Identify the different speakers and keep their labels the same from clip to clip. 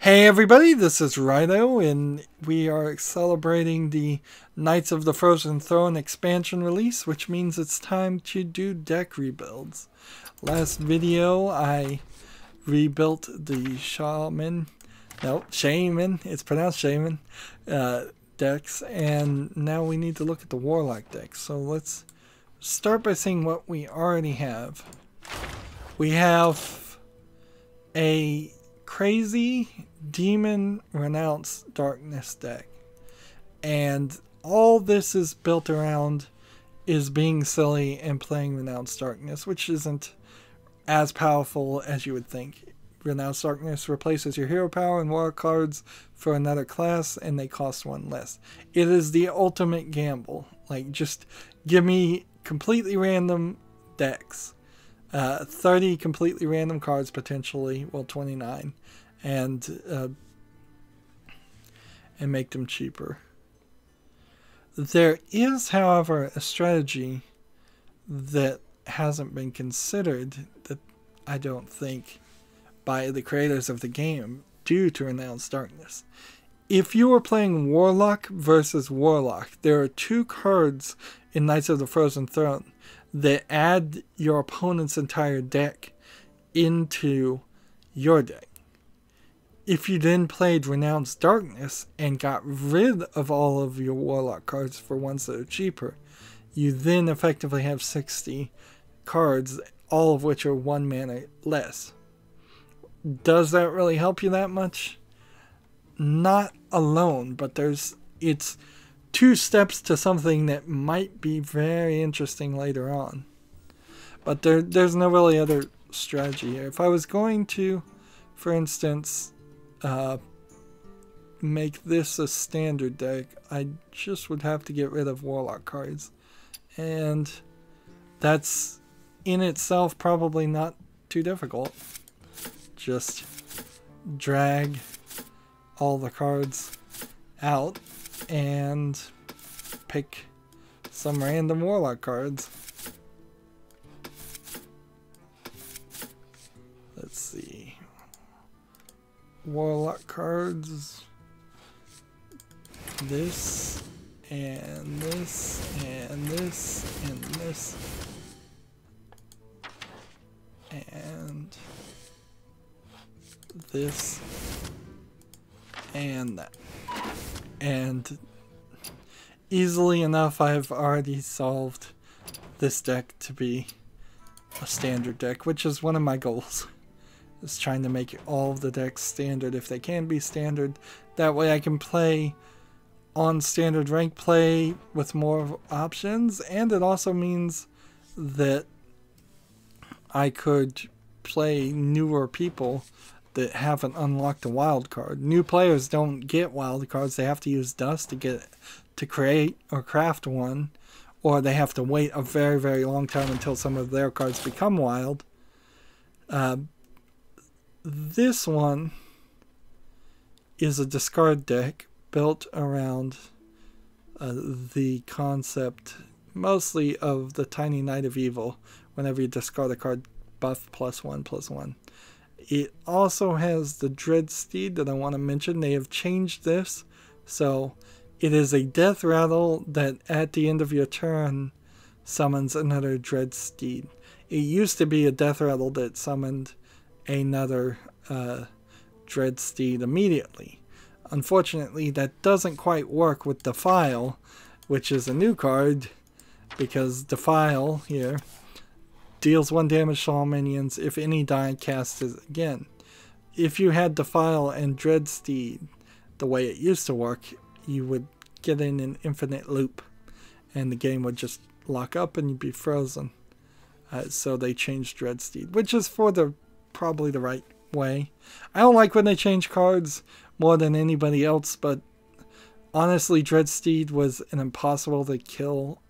Speaker 1: Hey everybody, this is Rydo, and we are celebrating the Knights of the Frozen Throne expansion release, which means it's time to do deck rebuilds. Last video, I rebuilt the Shaman, it's pronounced Shaman, decks, and now we need to look at the Warlock decks. So let's start by seeing what we already have. We have a crazy demon renounce darkness deck, and all this is built around is being silly and playing renounce darkness, which isn't as powerful as you would think. Renounce darkness replaces your hero power and war cards for another class, and they cost one less. It is the ultimate gamble. Like, just give me completely random decks. 30 completely random cards potentially, well 29, and make them cheaper. There is, however, a strategy that hasn't been considered, that I don't think, by the creators of the game due to Renounce Darkness. If you are playing Warlock versus Warlock, there are two cards in Knights of the Frozen Throne that add your opponent's entire deck into your deck. If you then played Renounce Darkness and got rid of all of your Warlock cards for ones that are cheaper, you then effectively have 60 cards, all of which are 1 mana less. Does that really help you that much? Not alone, but it's 2 steps to something that might be very interesting later on. But there's no really other strategy here. If I was going to, for instance, make this a standard deck, I just would have to get rid of Warlock cards. And that's in itself probably not too difficult. Just drag all the cards out and pick some random Warlock cards. Let's see. Warlock cards. This, and this, and this, and this. And this, and that. And easily enough, I've already solved this deck to be a standard deck, which is one of my goals. Is trying to make all of the decks standard if they can be standard. That way I can play on standard rank play with more options, and it also means that I could play newer people that haven't unlocked a wild card. New players don't get wild cards. They have to use dust to create or craft one, or they have to wait a very, very long time until some of their cards become wild. This one is a discard deck built around the concept mostly of the Tiny Knight of Evil. Whenever you discard a card, buff +1/+1. It also has the Dread Steed that I want to mention. They have changed this, so it is a death rattle that at the end of your turn summons another Dread Steed. It used to be a death rattle that summoned another Dread Steed immediately. Unfortunately, that doesn't quite work with Defile, which is a new card, because Defile here deals 1 damage to all minions if any die cast is again. If you had Defile and Dread Steed the way it used to work, you would get in an infinite loop and the game would just lock up and you'd be frozen. So they changed Dread Steed, which is for probably the right way. I don't like when they change cards more than anybody else, but honestly, Dread Steed was an impossible to kill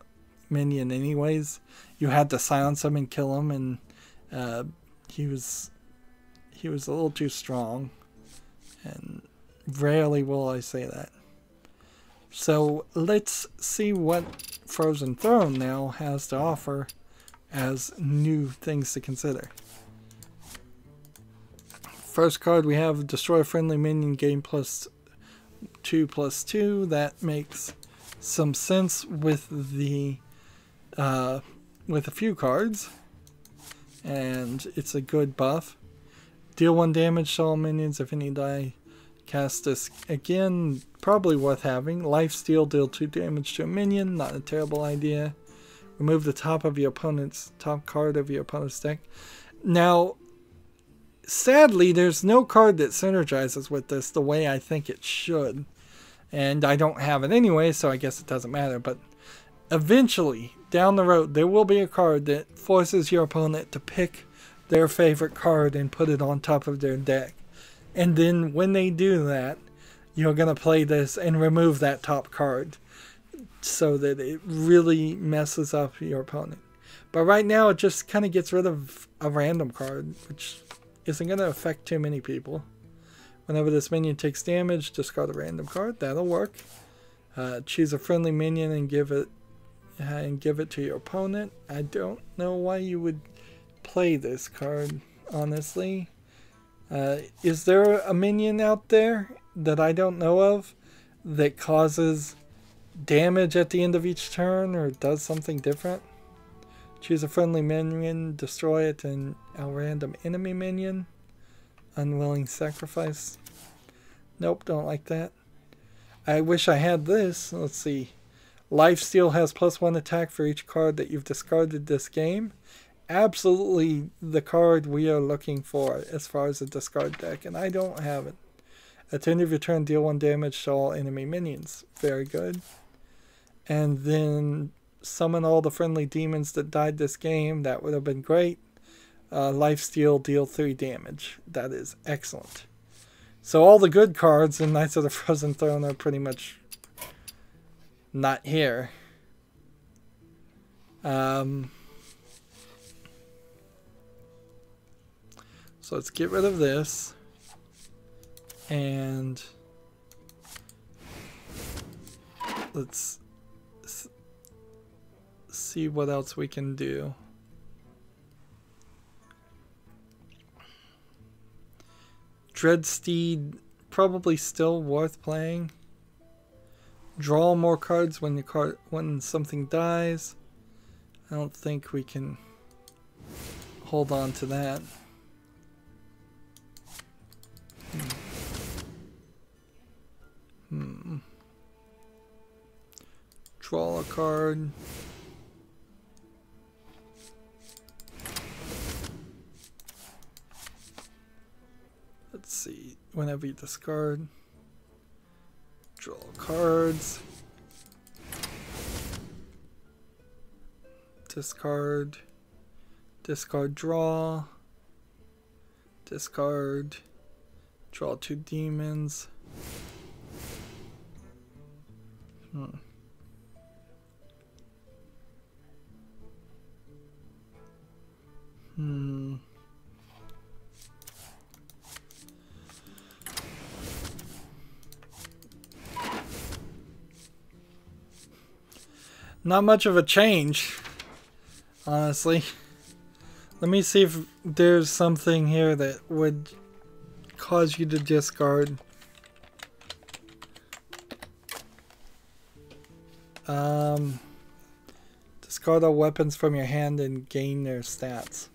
Speaker 1: minion anyways. You had to silence him and kill him, and he was a little too strong, and rarely will I say that. So let's see what Frozen Throne now has to offer as new things to consider. First card we have destroy a friendly minion, gain +2/+2. That makes some sense with the with a few cards, and it's a good buff. Deal 1 damage to all minions if any die. Cast this again, probably worth having. Lifesteal, deal 2 damage to a minion, not a terrible idea. Remove the top card of your opponent's deck. Now, sadly, there's no card that synergizes with this the way I think it should. And I don't have it anyway, so I guess it doesn't matter. But eventually, down the road, there will be a card that forces your opponent to pick their favorite card and put it on top of their deck. And then when they do that, you're going to play this and remove that top card so that it really messes up your opponent. But right now, it just kind of gets rid of a random card, which isn't going to affect too many people. Whenever this minion takes damage, discard a random card. That'll work. Choose a friendly minion and give it to your opponent. I don't know why you would play this card, honestly. Is there a minion out there that I don't know of that causes damage at the end of each turn or does something different? Choose a friendly minion, destroy it, and a random enemy minion. Unwilling sacrifice. Nope, don't like that. I wish I had this. Let's see. Lifesteal has +1 attack for each card that you've discarded this game. Absolutely the card we are looking for as far as a discard deck, and I don't have it. At the end of your turn, deal 1 damage to all enemy minions. Very good. And then summon all the friendly demons that died this game. That would have been great. Lifesteal, deal 3 damage. That is excellent. So all the good cards in Knights of the Frozen Throne are pretty much not here. So let's get rid of this. And let's see what else we can do. Dreadsteed, probably still worth playing. Draw more cards when something dies. I don't think we can hold on to that. Draw a card. Let's see. Whenever you discard, draw cards. Discard. Discard, draw. Discard. Draw 2 demons. Not much of a change, honestly. Let me see if there's something here that would cause you to discard. Discard all weapons from your hand and gain their stats.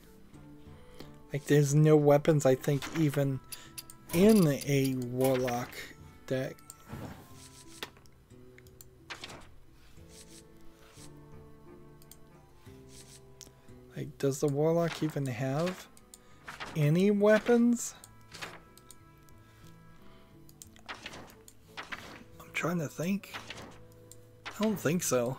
Speaker 1: Like, there's no weapons, I think, even in a Warlock deck. Like, does the Warlock even have any weapons? I'm trying to think. I don't think so.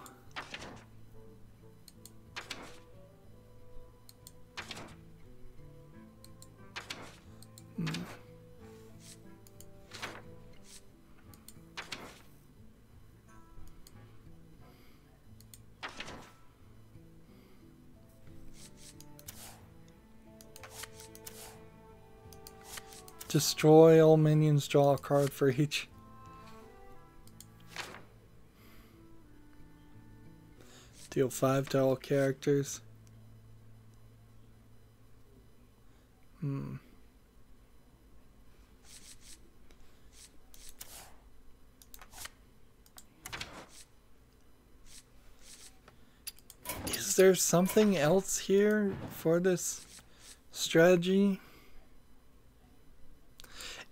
Speaker 1: Destroy all minions, draw a card for each. Deal 5 to all characters. Is there something else here for this strategy?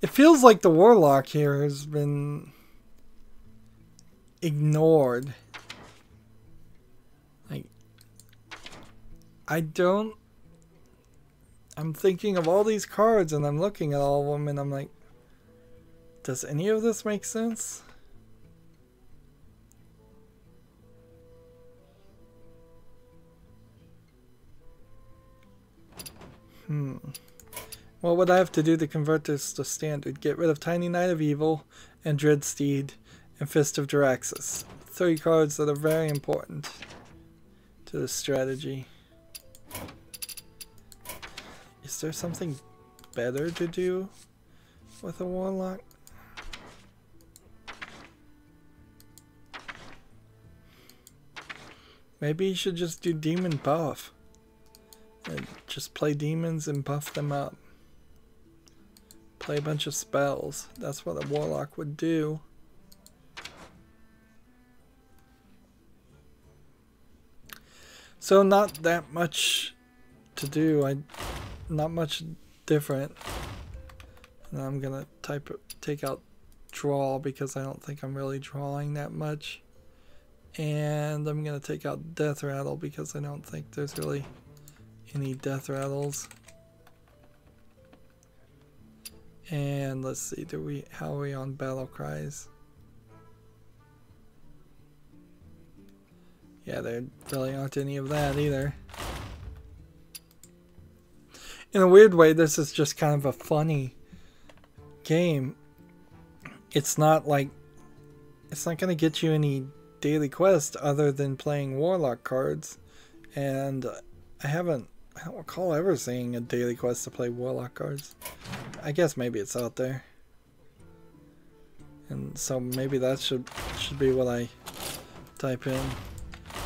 Speaker 1: It feels like the Warlock here has been ignored. Like, I'm thinking of all these cards and I'm looking at all of them and I'm like, does any of this make sense? What would I have to do to convert this to standard? Get rid of Tiny Knight of Evil and Dreadsteed and Fist of Jaraxxus. 3 cards that are very important to the strategy. Is there something better to do with a Warlock? Maybe you should just do Demon Buff. And just play demons and buff them up. Play a bunch of spells. That's what a Warlock would do. So not that much to do. Not much different. And I'm gonna take out draw because I don't think I'm really drawing that much. And I'm gonna take out Death Rattle because I don't think there's really any Death Rattles. And let's see, how are we on Battle Cries? Yeah, there really aren't any of that either. In a weird way, this is just kind of a funny game. It's not going to get you any daily quest other than playing Warlock cards. And I don't recall ever seeing a daily quest to play Warlock cards. I guess maybe it's out there. And so maybe that should be what I type in,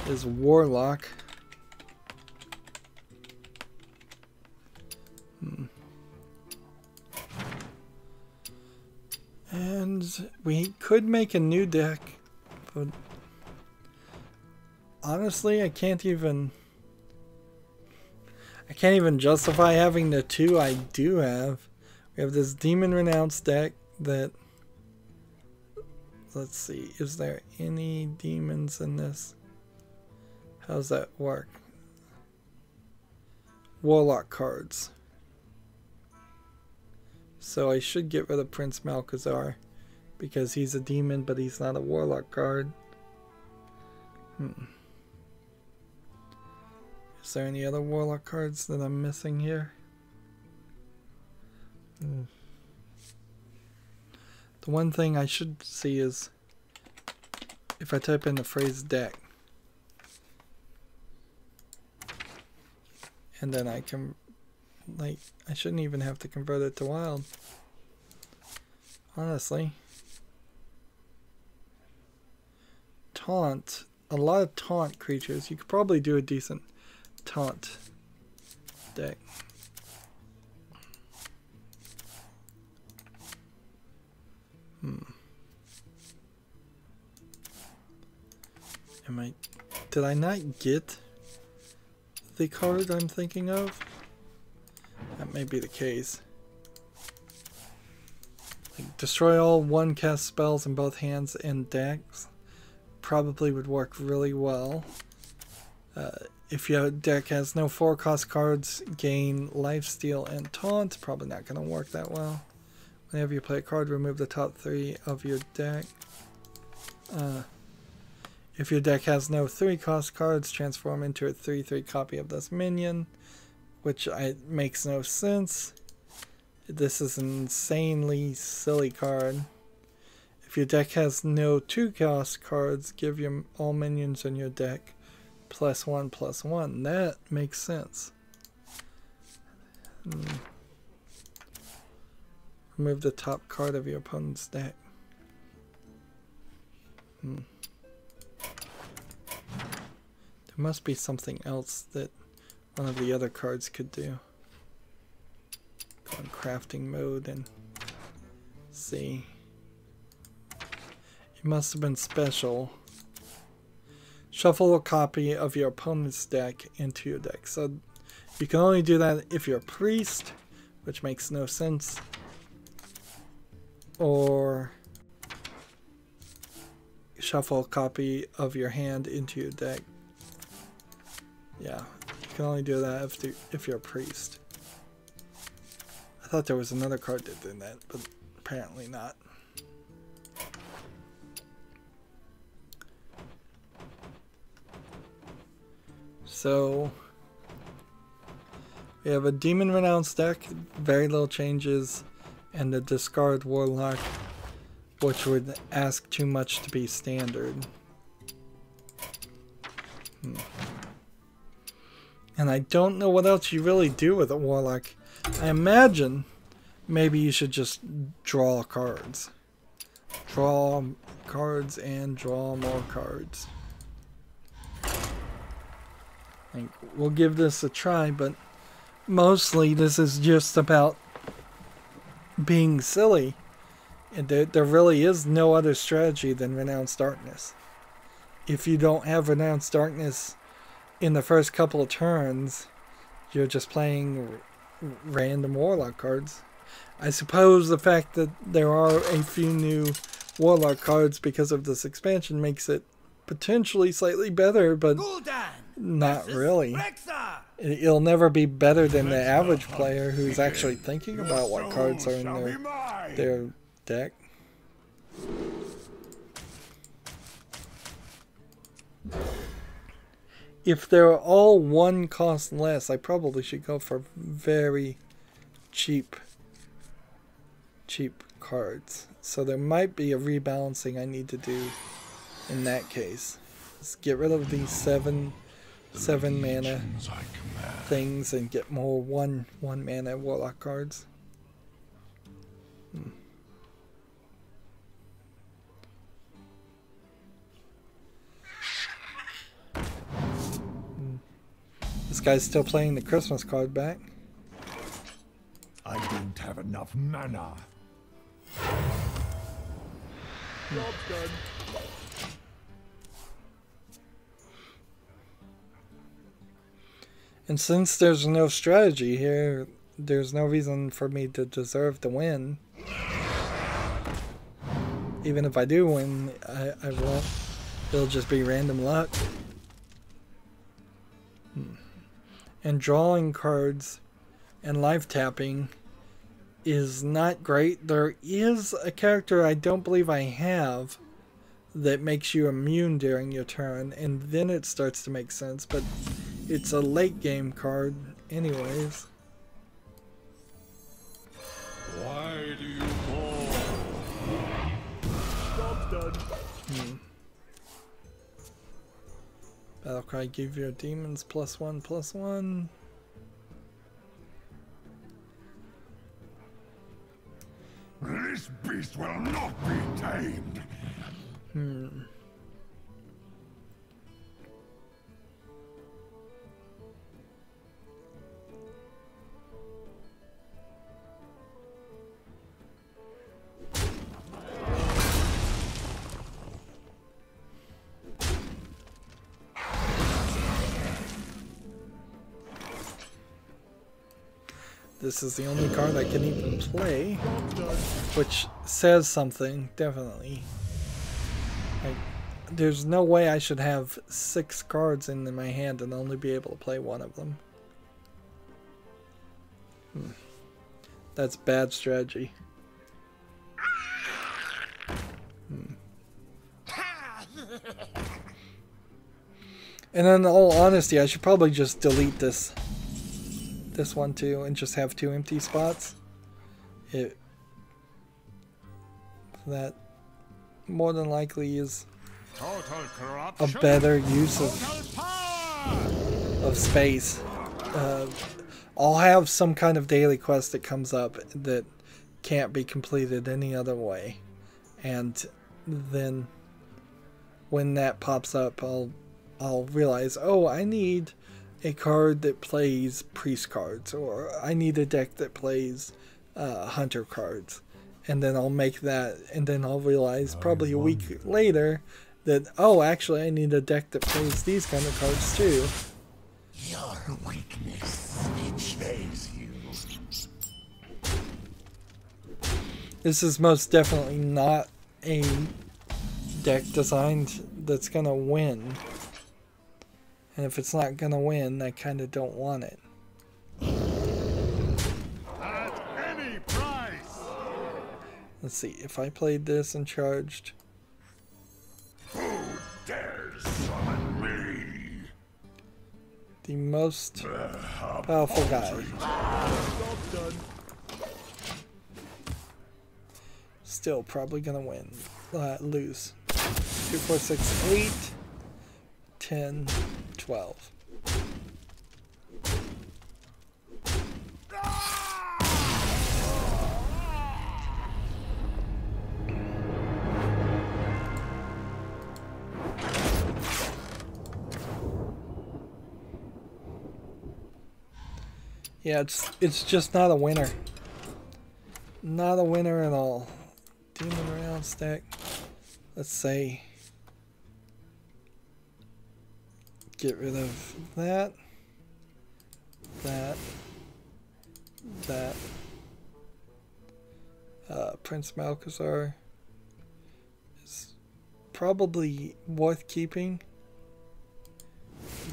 Speaker 1: is Warlock. And we could make a new deck, but honestly I can't even justify having the 2 I do have. We have this Demon Renounce deck that, let's see, is there any demons in this? How's that work? Warlock cards. So I should get rid of Prince Malchezaar because he's a demon but he's not a Warlock card. Is there any other Warlock cards that I'm missing here? The one thing I should see is if I type in the phrase deck, and then I can, I shouldn't even have to convert it to wild, honestly. Taunt, a lot of taunt creatures. You could probably do a decent taunt deck. Did I not get the card I'm thinking of? That may be the case. Destroy all 1-cast spells in both hands and decks. Probably would work really well. If your deck has no 4-cost cards, gain lifesteal and taunt. Probably not going to work that well. Whenever you play a card, remove the top 3 of your deck. If your deck has no 3-cost cards, transform into a 3/3 copy of this minion, which makes no sense. This is an insanely silly card. If your deck has no 2-cost cards, give all minions in your deck +1/+1. That makes sense. Remove the top card of your opponent's deck. There must be something else that one of the other cards could do. Go in crafting mode and see. It must have been special. Shuffle a copy of your opponent's deck into your deck. So you can only do that if you're a priest, which makes no sense. Or shuffle a copy of your hand into your deck. Yeah, you can only do that if you're a priest. I thought there was another card that did that, but apparently not. So we have a Demon Renounce deck, very little changes, and a discard Warlock, which would ask too much to be standard. And I don't know what else you really do with a Warlock. I imagine maybe you should just draw cards. Draw cards and draw more cards. We'll give this a try, but mostly this is just about being silly. And there really is no other strategy than Renounce Darkness. If you don't have Renounce Darkness in the first couple of turns, you're just playing random Warlock cards. I suppose the fact that there are a few new Warlock cards because of this expansion makes it potentially slightly better, but not really. It'll never be better than the average player who's actually thinking about what cards are in their deck. If they're all one cost less, I probably should go for very cheap cards. So there might be a rebalancing I need to do in that case. Let's get rid of these seven mana things and get more one mana Warlock cards. This guy's still playing the Christmas card back.
Speaker 2: I don't have enough mana.
Speaker 3: Job's done.
Speaker 1: And since there's no strategy here, there's no reason for me to deserve to win. Even if I do win, I won't. It'll just be random luck. And drawing cards and live tapping is not great. There is a character I don't believe I have that makes you immune during your turn, and then it starts to make sense, but it's a late game card anyways.
Speaker 2: Why do you call?
Speaker 3: Job's done.
Speaker 1: Battlecry, give your demons +1/+1.
Speaker 2: This beast will not be tamed.
Speaker 1: This is the only card I can even play, which says something, definitely. Like, there's no way I should have 6 cards in my hand and only be able to play one of them. That's bad strategy. And in all honesty, I should probably just delete this one too and just have 2 empty spots. That more than likely is a better use of space. I'll have some kind of daily quest that comes up that can't be completed any other way, and then when that pops up, I'll realize, oh, I need a card that plays priest cards, or I need a deck that plays hunter cards, and then I'll make that, and then I'll realize probably a week later that, oh, actually I need a deck that plays these kind of cards too.
Speaker 2: Your weakness shaves you.
Speaker 1: This is most definitely not a deck designed that's gonna win. And if it's not gonna win, I kind of don't want it.
Speaker 2: At any price.
Speaker 1: Let's see, if I played this and charged...
Speaker 2: Who dares summon me?
Speaker 1: The most powerful guy.
Speaker 3: Job's done.
Speaker 1: Still probably gonna win. Lose. 2, 4, 6, 8, 10, 12. Yeah, it's just not a winner. Not a winner at all. Demon round stack. Let's say get rid of that. Prince Malchazar is probably worth keeping.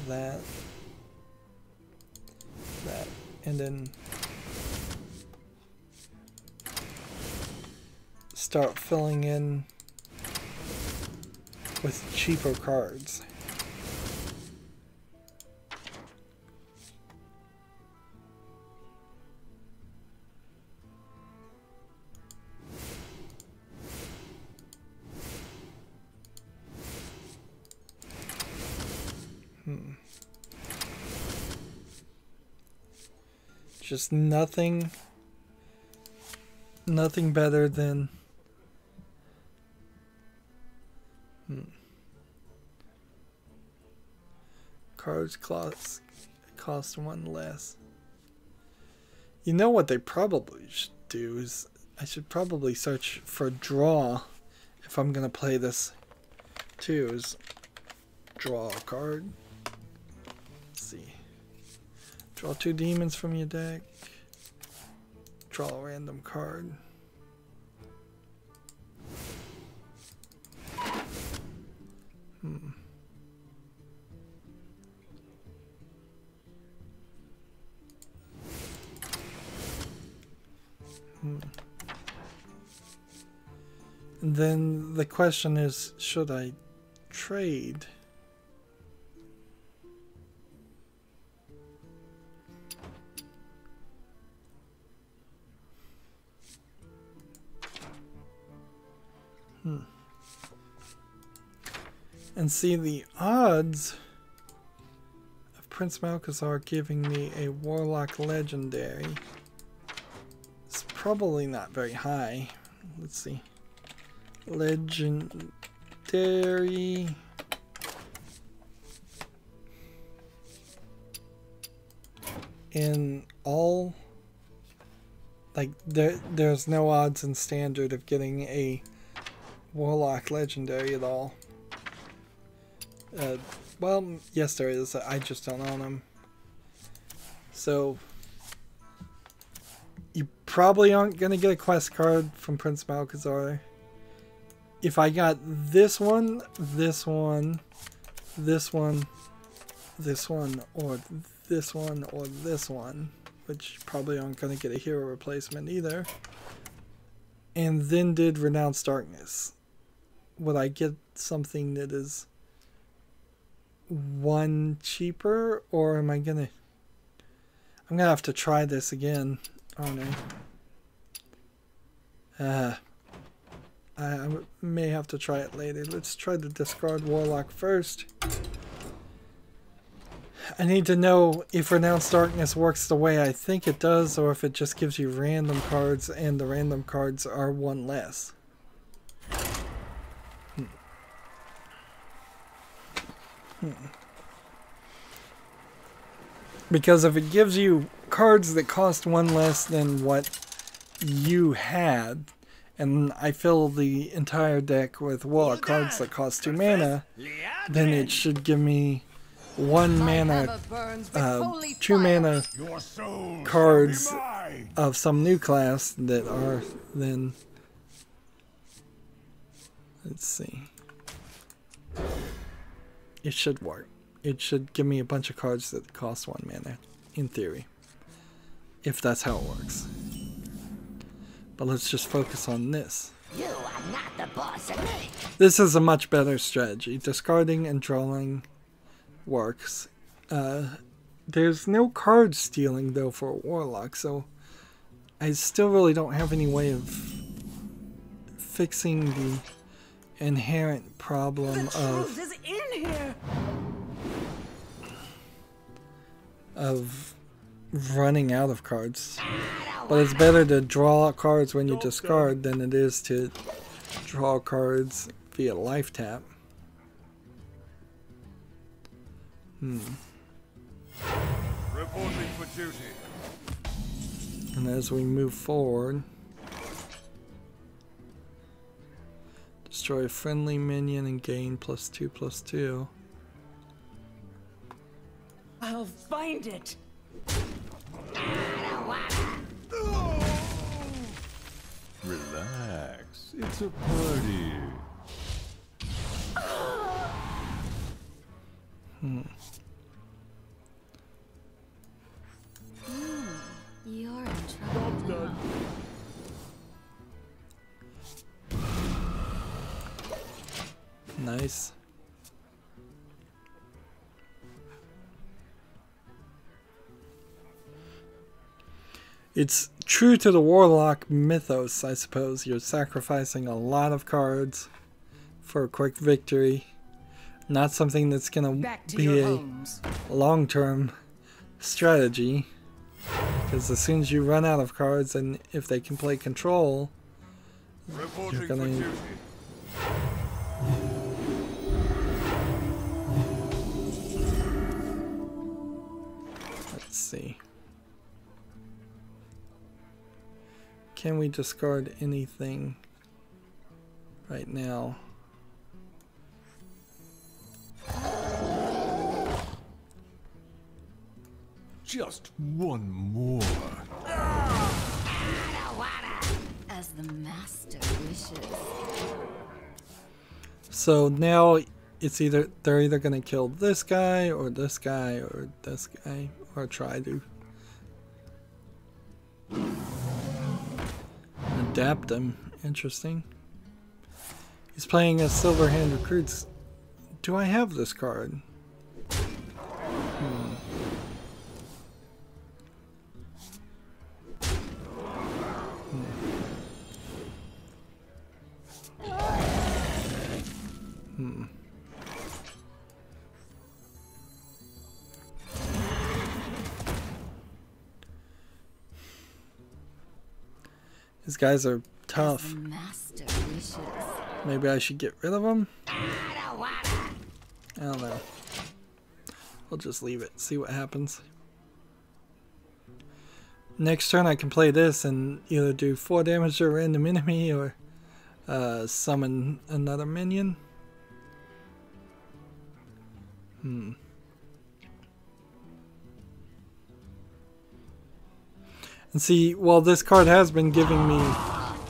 Speaker 1: That, and then start filling in with cheaper cards. Just nothing better than cards cost one less. You know what they probably should do is I should probably search for draw if I'm gonna play this too, is draw a card. Let's see. Draw 2 demons from your deck. Draw a random card. And then the question is, should I trade? And see the odds of Prince Malchazar giving me a Warlock legendary. It's probably not very high. Let's see. Legendary. In all, like there's no odds in standard of getting a Warlock legendary at all. Well, yes there is. I just don't own them. So you probably aren't gonna get a quest card from Prince Malchazar. If I got this one, this one, this one, this one, or this one, or this one, which probably aren't gonna get a hero replacement either, and then did Renounce Darkness, would I get something that is one cheaper, or am I gonna... I'm gonna have to try this again, aren't I? I may have to try it later. Let's try to discard Warlock first. I need to know if Renounce Darkness works the way I think it does, or if it just gives you random cards, and the random cards are one less. Because if it gives you cards that cost one less than what you had, and I fill the entire deck with Warlock cards that cost 2 mana, then it should give me 1 mana, 2 mana
Speaker 2: Your soul
Speaker 1: cards
Speaker 2: shall be mine.
Speaker 1: of some new class that are then, let's see, it should work. It should give me a bunch of cards that cost 1 mana, in theory, if that's how it works. But let's just focus on this.
Speaker 4: You are not the boss of me.
Speaker 1: This is a much better strategy. Discarding and drawing works. There's no card stealing though for a Warlock, so I still really don't have any way of fixing the inherent problem
Speaker 4: Truth is in here.
Speaker 1: of running out of cards. But it's better to draw cards when you discard than it is to draw cards via life tap.
Speaker 2: Reporting for duty.
Speaker 1: And as we move forward, destroy a friendly minion and gain +2/+2.
Speaker 4: I'll find it.
Speaker 3: Relax. It's a party.
Speaker 5: You're in trouble.
Speaker 1: Nice. It's true to the Warlock mythos, I suppose. You're sacrificing a lot of cards for a quick victory. Not something that's going to be a long-term strategy. Because as soon as you run out of cards, and if they can play control, you're going to... Let's see. Can we discard anything right now?
Speaker 3: Just one more.
Speaker 5: As the master wishes.
Speaker 1: So now it's either they're either going to kill this guy or this guy or this guy or try to adapt him. Interesting. He's playing a Silverhand Recruits. Do I have this card? These guys are tough.
Speaker 5: Master wishes.
Speaker 1: Maybe I should get rid of them? I don't know. We'll just leave it, see what happens. Next turn I can play this and either do 4 damage to a random enemy or summon another minion. And see, while this card has been giving me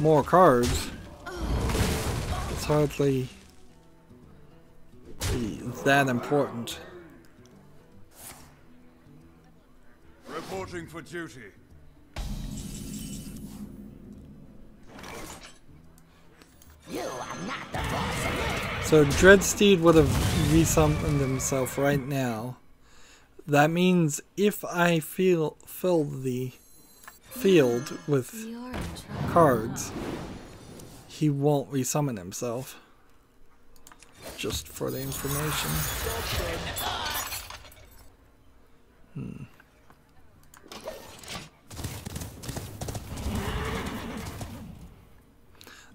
Speaker 1: more cards, it's hardly that important.
Speaker 2: Reporting for duty.
Speaker 4: You are not the boss of me.
Speaker 1: So Dreadsteed would have resummoned himself right now. That means if I fill the field with
Speaker 5: You're in trouble.
Speaker 1: cards, he won't resummon himself. Just for the information.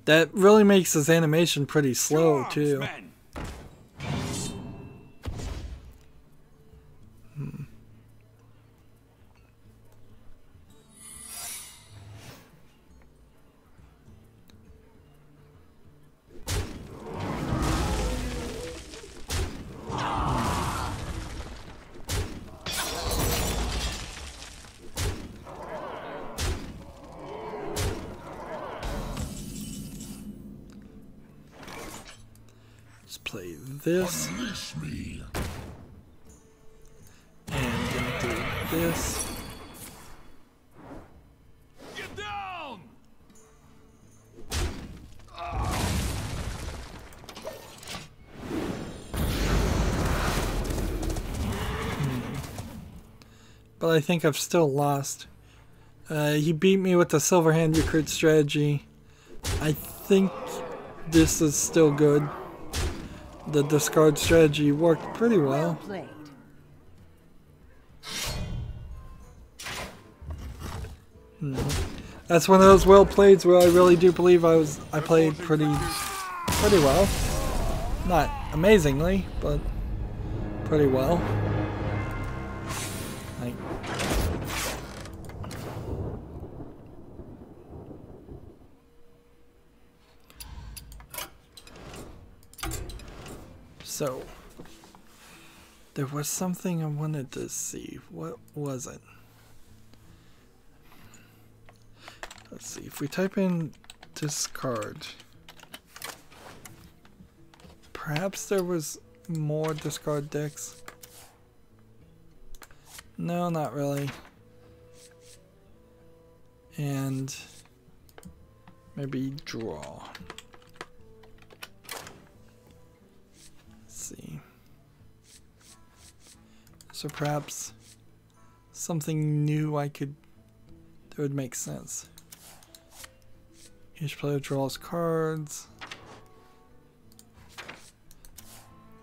Speaker 1: That really makes his animation pretty slow too.
Speaker 2: Men.
Speaker 1: Let's play this.
Speaker 2: Unleash me.
Speaker 1: And gonna do this.
Speaker 3: Get down!
Speaker 1: But I think I've still lost. He beat me with the silver hand recruit strategy. I think this is still good. The discard strategy worked pretty well.
Speaker 4: Played.
Speaker 1: That's one of those well plays where I really do believe I played pretty well. Not amazingly, but pretty well. Like, so there was something I wanted to see. What was it? Let's see, if we type in discard, perhaps there was more discard decks. No, not really. And maybe draw. Let's see. So perhaps something new that would make sense. Each player draws cards.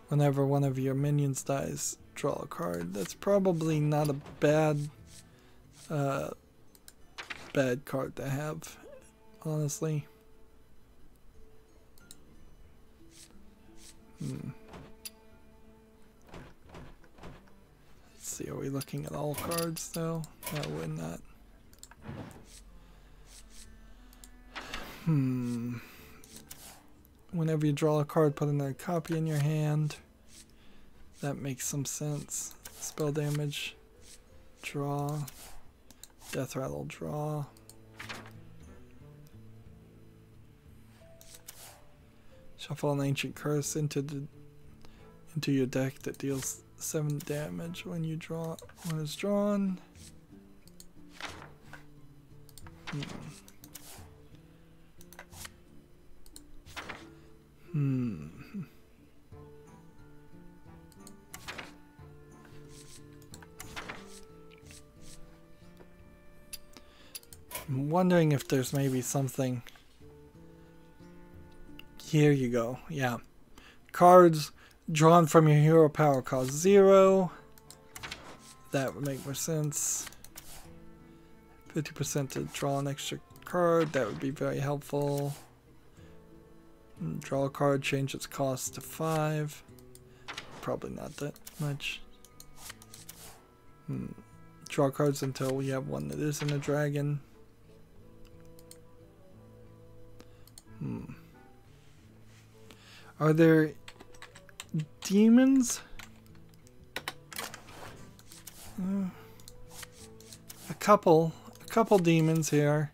Speaker 1: Whenever one of your minions dies, draw a card. That's probably not a bad card to have, honestly. Let's see, are we looking at all cards though? No, we're not. Whenever you draw a card, put another copy in your hand. That makes some sense. Spell damage, draw. Death rattle, draw. Shuffle an ancient curse into your deck that deals 7 damage when it's drawn. I'm wondering if there's maybe something. Here you go. Yeah. Cards drawn from your hero power cost 0. That would make more sense. 50% to draw an extra card. That would be very helpful. Draw a card, change its cost to 5. Probably not that much. Draw cards until we have one that isn't a dragon. Are there demons? A couple demons here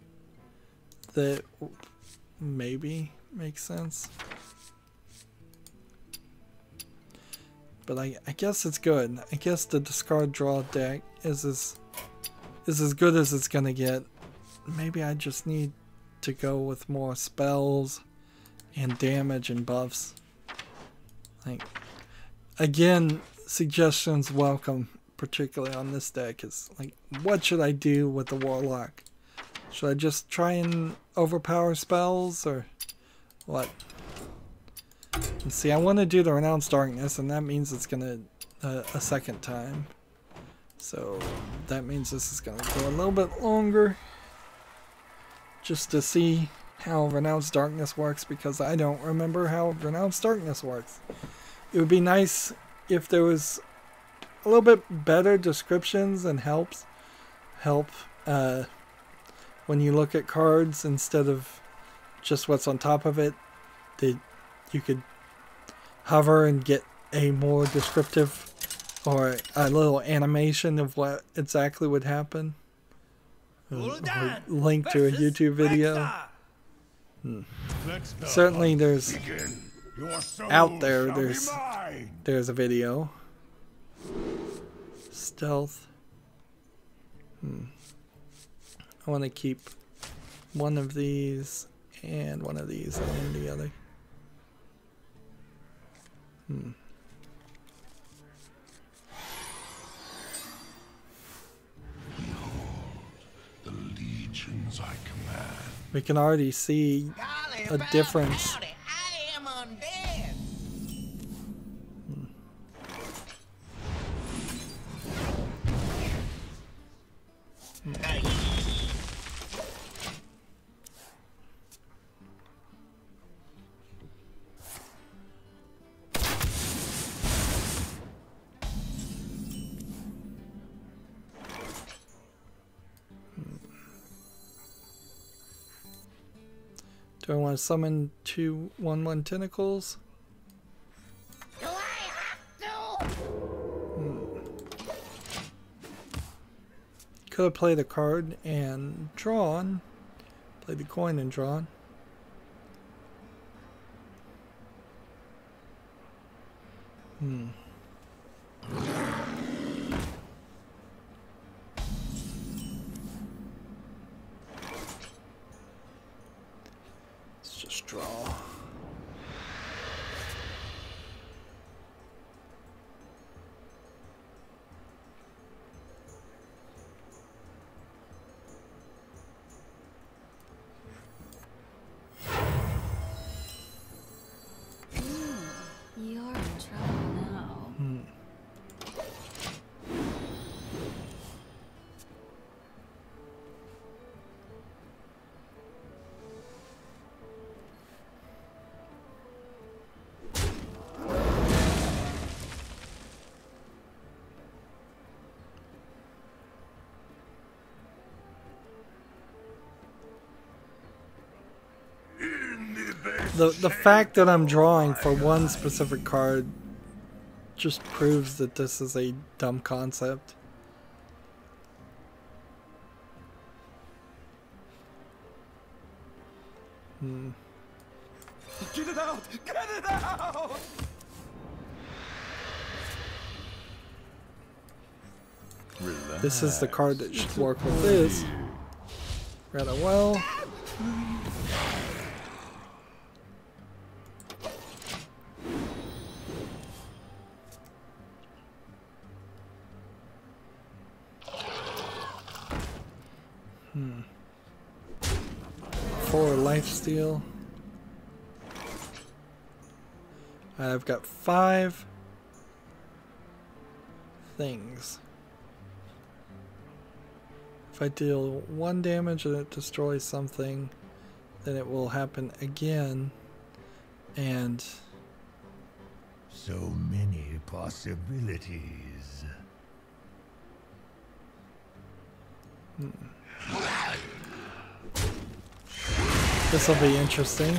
Speaker 1: that maybe makes sense. But I guess it's good. I guess the discard draw deck is as good as it's gonna get. Maybe I just need to go with more spells and damage and buffs. Like, again, suggestions welcome, particularly on this deck. Is like, what should I do with the Warlock? Should I just try and overpower spells, or what? And see, I want to do the Renounced Darkness, and that means it's gonna a second time. So that means this is gonna go a little bit longer, just to see how Renounced Darkness works, because I don't remember how Renounced Darkness works. It would be nice if there was a little bit better descriptions and help when you look at cards, instead of just what's on top of it, that you could hover and get a more descriptive or a little animation of what exactly would happen. Or link to a YouTube video. Certainly there's
Speaker 2: Your soul
Speaker 1: out there,
Speaker 2: shall be mine.
Speaker 1: there's a video. Stealth. I want to keep one of these and one of these and the other.
Speaker 2: The legions I command.
Speaker 1: We can already see a difference.
Speaker 4: Howdy, I am undead.
Speaker 1: Do I want to summon 2/1/1 tentacles?
Speaker 4: Do I have to?
Speaker 1: Could have played a card and drawn. Played the coin and drawn. Let's just draw.
Speaker 5: You're in trouble now.
Speaker 1: The fact that I'm drawing for one specific card just proves that this is a dumb concept.
Speaker 3: Get it out! Get it out!
Speaker 1: This is the card that should work with this rather well. For lifesteal. I've got 5 things. If I deal 1 damage and it destroys something, then it will happen again. And
Speaker 2: So many possibilities.
Speaker 1: this will be interesting.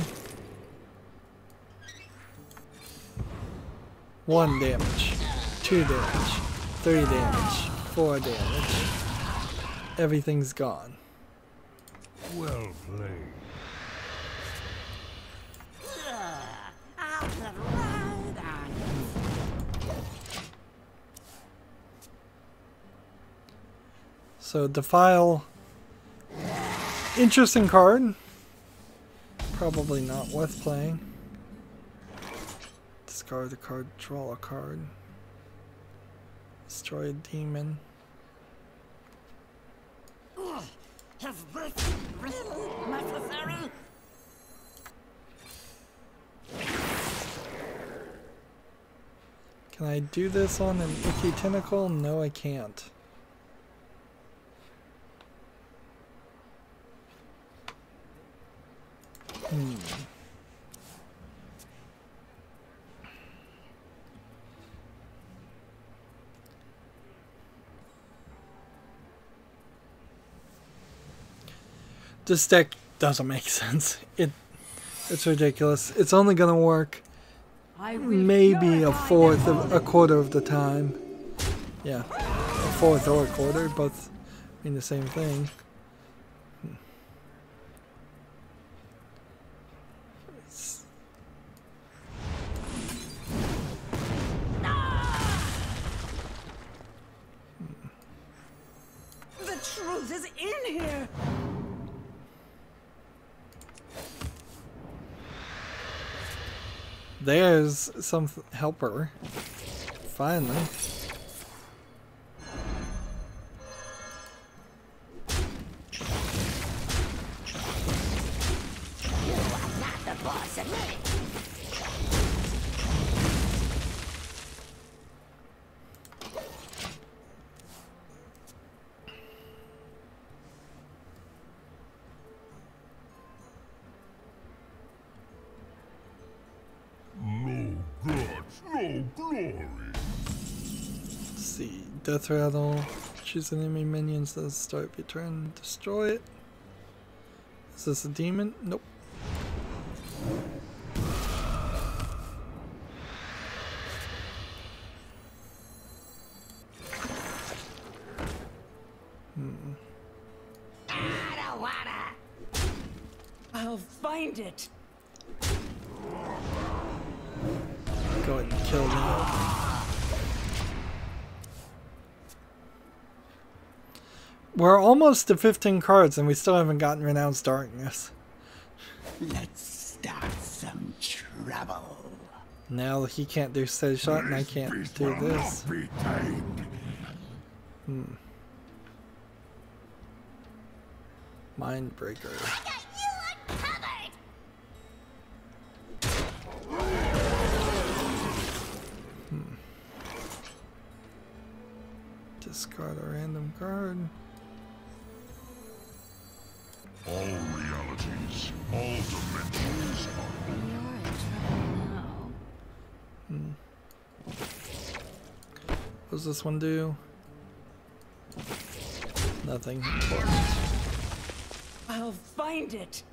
Speaker 1: 1 damage, 2 damage, 3 damage, 4 damage. Everything's gone.
Speaker 2: Well played.
Speaker 4: I'll get right on it.
Speaker 1: So Defile, interesting card. Probably not worth playing. Discard a card, draw a card. Destroy a demon.
Speaker 4: Is this really necessary?
Speaker 1: Can I do this on an icky tentacle? No, I can't. This deck doesn't make sense. It's ridiculous. It's only gonna work maybe a quarter of the time. Yeah, a fourth or a quarter, both mean the same thing. There's some helper. Finally.
Speaker 4: You are not the boss of me.
Speaker 2: No gods, no glory.
Speaker 1: Let's see. Death rattle. Choose an enemy minions at the start of your turn. Destroy it. Is this a demon? Nope.
Speaker 4: I don't wanna.
Speaker 3: I'll find it.
Speaker 1: Go ahead and kill that. We're almost to 15 cards and we still haven't gotten Renounced Darkness.
Speaker 3: Let's start some trouble.
Speaker 1: Now he can't do steady shot and I
Speaker 2: This
Speaker 1: can't
Speaker 2: beast
Speaker 1: do
Speaker 2: will
Speaker 1: this.
Speaker 2: not be tamed.
Speaker 1: Mindbreaker.
Speaker 4: Got you uncovered.
Speaker 1: Discard a random card.
Speaker 2: All realities, all dimensions are
Speaker 5: You're in trouble now.
Speaker 1: What does this one do? Nothing.
Speaker 3: I'll find it.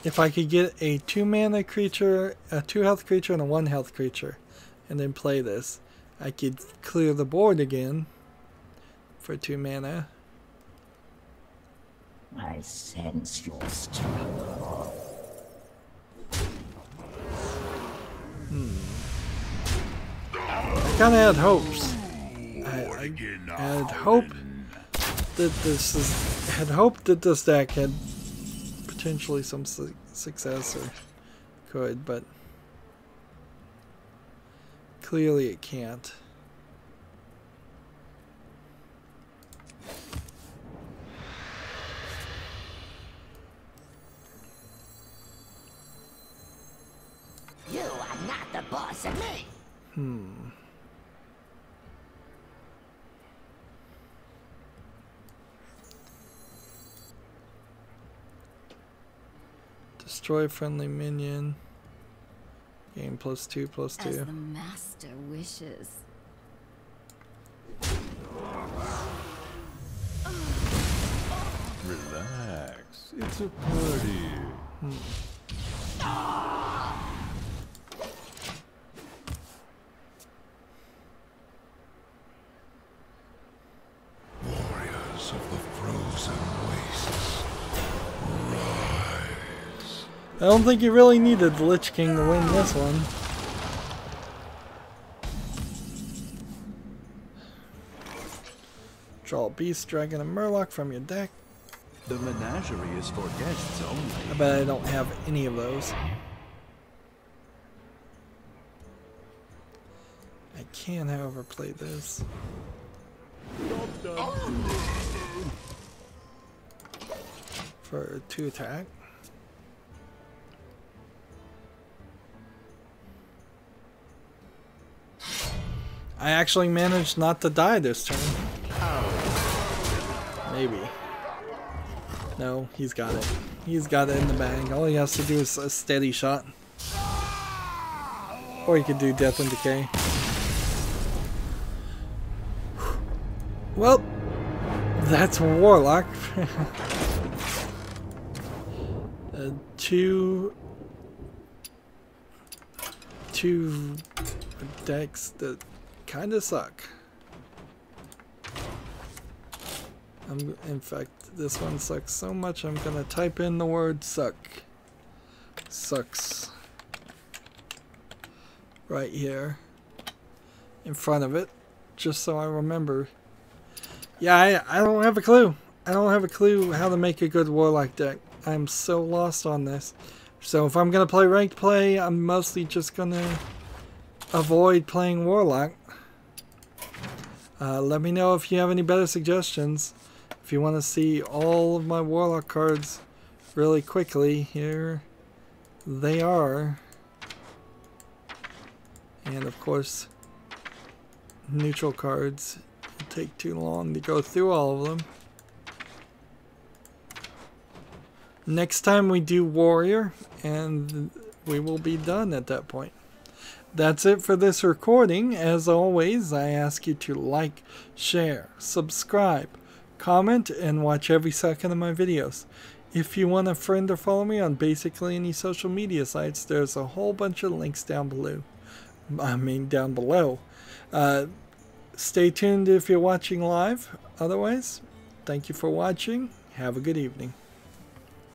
Speaker 1: If I could get a 2-mana creature, a 2-health creature, and a 1-health creature, and then play this, I could clear the board again for 2 mana.
Speaker 4: I sense your struggle.
Speaker 1: I kind of had hopes. I had hope that this deck had potentially some success or could, but clearly it can't.
Speaker 4: You are not the boss of me.
Speaker 1: Destroy friendly minion. Game +2/+2.
Speaker 5: As the master wishes.
Speaker 6: Relax. It's a party.
Speaker 2: warriors of the frozen wastes. Rise.
Speaker 1: I don't think you really needed the Lich King to win this one. Draw a Beast, Dragon, and Murloc from your deck.
Speaker 6: The menagerie is for guests only.
Speaker 1: I bet I don't have any of those. I can, however, play this. For 2 attack. I actually managed not to die this turn. Maybe. No, he's got it. He's got it in the bag. All he has to do is a steady shot. Or he could do Death and Decay. Well, that's Warlock. Two decks that kind of suck. In fact, this one sucks so much I'm gonna type in the word suck. Sucks. Right here. In front of it. Just so I remember. Yeah, I don't have a clue. I don't have a clue how to make a good Warlock deck. I'm so lost on this. So if I'm going to play ranked play, I'm mostly just going to avoid playing Warlock. Let me know if you have any better suggestions. If you want to see all of my Warlock cards really quickly, here they are. And of course, neutral cards. It'll take too long to go through all of them. Next time we do Warrior, and we will be done at that point. That's it for this recording. As always, I ask you to like, share, subscribe, comment, and watch every second of my videos. If you want to friend or follow me on basically any social media sites, there's a whole bunch of links down below. Down below. Stay tuned if you're watching live. Otherwise, thank you for watching. Have a good evening.